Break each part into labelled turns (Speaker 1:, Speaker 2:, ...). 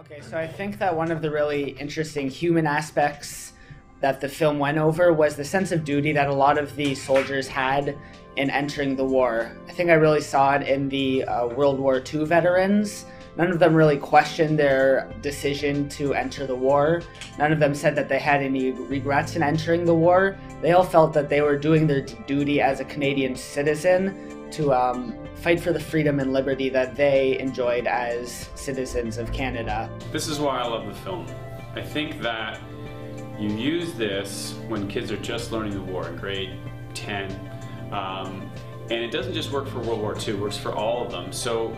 Speaker 1: Okay, so I think that one of the really interesting human aspects that the film went over was the sense of duty that a lot of the soldiers had in entering the war. I think I really saw it in the World War II veterans. None of them really questioned their decision to enter the war. None of them said that they had any regrets in entering the war. They all felt that they were doing their duty as a Canadian citizen to fight for the freedom and liberty that they enjoyed as citizens of Canada.
Speaker 2: This is why I love the film. I think that you use this when kids are just learning the war in grade 10, and it doesn't just work for World War II, it works for all of them. So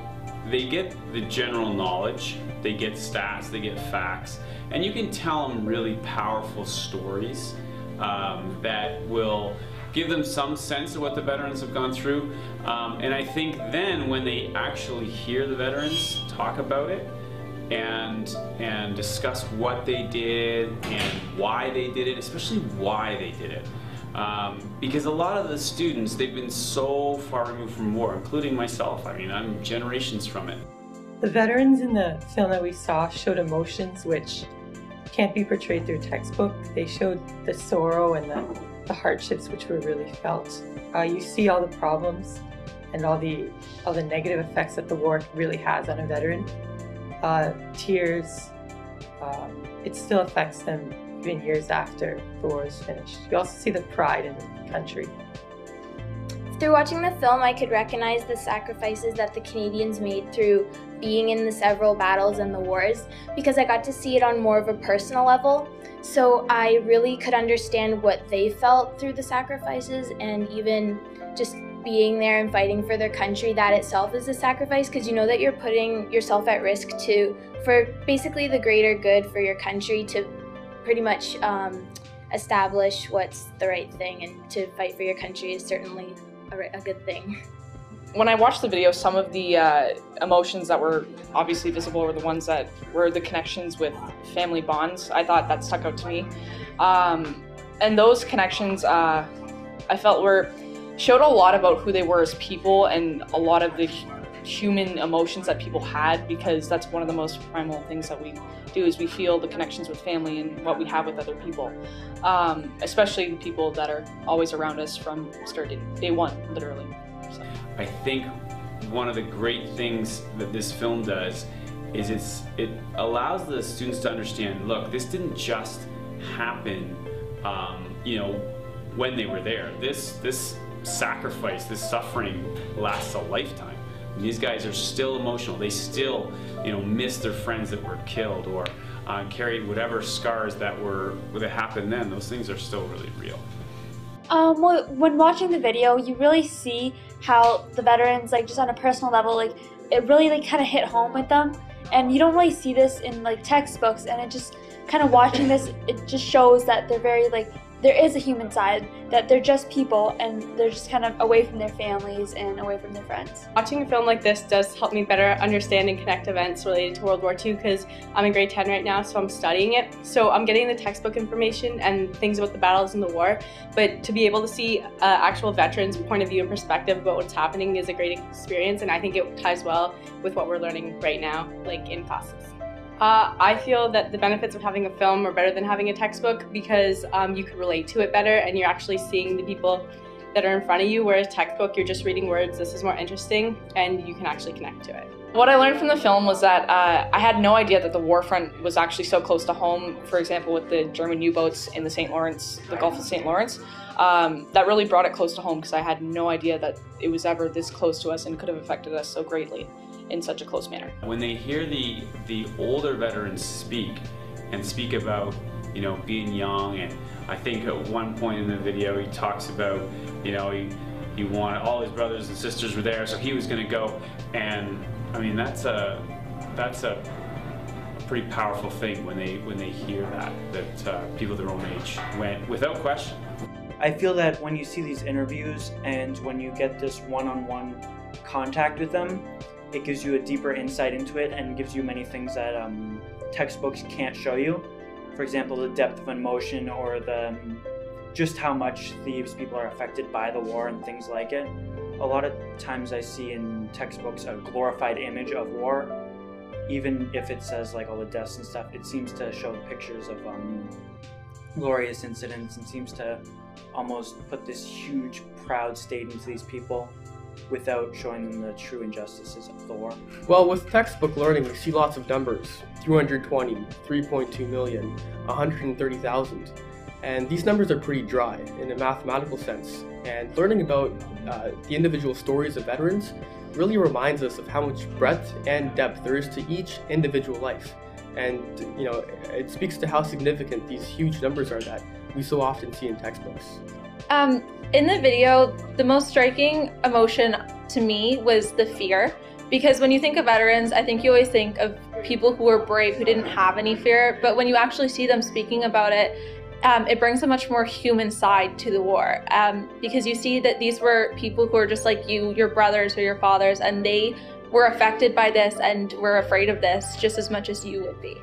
Speaker 2: they get the general knowledge, they get stats, they get facts, and you can tell them really powerful stories that will give them some sense of what the veterans have gone through. And I think then when they actually hear the veterans talk about it and discuss what they did and why they did it, especially why they did it. Because a lot of the students, they've been so far removed from war, including myself. I mean, I'm generations from it.
Speaker 3: The veterans in the film that we saw showed emotions which can't be portrayed through textbook. They showed the sorrow and the hardships which were really felt. You see all the problems and all the negative effects that the war really has on a veteran. Tears, it still affects them even years after the war is finished. You also see the pride in the country.
Speaker 4: Through watching the film, I could recognize the sacrifices that the Canadians made through being in the several battles and the wars, because I got to see it on more of a personal level. So I really could understand what they felt through the sacrifices, and even just being there and fighting for their country, that itself is a sacrifice, because you know that you're putting yourself at risk for basically the greater good for your country, to pretty much establish what's the right thing, and to fight for your country is certainly a good thing.
Speaker 5: When I watched the video, some of the emotions that were obviously visible were the ones that were the connections with family bonds. I thought that stuck out to me. And those connections, I felt showed a lot about who they were as people, and a lot of the human emotions that people had, because that's one of the most primal things that we do, is we feel the connections with family and what we have with other people, especially the people that are always around us from start day one, literally. So.
Speaker 2: I think one of the great things that this film does is it allows the students to understand, look, this didn't just happen when they were there. This sacrifice, this suffering lasts a lifetime. These guys are still emotional. They still, miss their friends that were killed, or carried whatever scars that happened then. Those things are still really real.
Speaker 6: Well, when watching the video, you really see how the veterans, just on a personal level, it really kind of hit home with them. And you don't really see this in textbooks, and it just kind of watching this, it just shows that they're very there is a human side, that they're just people, and they're just kind of away from their families and away from their friends.
Speaker 7: Watching a film like this does help me better understand and connect events related to World War II, because I'm in grade 10 right now, so I'm studying it. So I'm getting the textbook information and things about the battles in the war, but to be able to see actual veterans' point of view and perspective about what's happening is a great experience, and I think it ties well with what we're learning right now, in classes. I feel that the benefits of having a film are better than having a textbook, because you can relate to it better, and you're actually seeing the people that are in front of you, whereas textbook, you're just reading words. This is more interesting, and you can actually connect to it.
Speaker 5: What I learned from the film was that I had no idea that the war front was actually so close to home. For example, with the German U-boats in the St. Lawrence, the Gulf of St. Lawrence, that really brought it close to home, because I had no idea that it was ever this close to us and could have affected us so greatly in such a close manner. When
Speaker 2: they hear the older veterans speak about, being young, and I think at one point in the video he talks about, he wanted, all his brothers and sisters were there, so he was going to go, and I mean that's a pretty powerful thing when they hear that people their own age went without question.
Speaker 8: I feel that when you see these interviews and when you get this one-on-one contact with them, it gives you a deeper insight into it and gives you many things that textbooks can't show you. For example, the depth of emotion, or just how much these people are affected by the war and things like it. A lot of times I see in textbooks a glorified image of war, even if it says like all the deaths and stuff, it seems to show pictures of glorious incidents and seems to almost put this huge proud state into these people without showing them the true injustices of the war.
Speaker 9: Well, with textbook learning, we see lots of numbers: 220, 3.2 million, 130,000. And these numbers are pretty dry in a mathematical sense. And learning about the individual stories of veterans really reminds us of how much breadth and depth there is to each individual life. And it speaks to how significant these huge numbers are that we so often see in textbooks.
Speaker 10: In the video, the most striking emotion to me was the fear. Because when you think of veterans, I think you always think of people who were brave, who didn't have any fear. But when you actually see them speaking about it, it brings a much more human side to the war. Because you see that these were people who are just like you, your brothers or your fathers, and they were affected by this and were afraid of this just as much as you would be.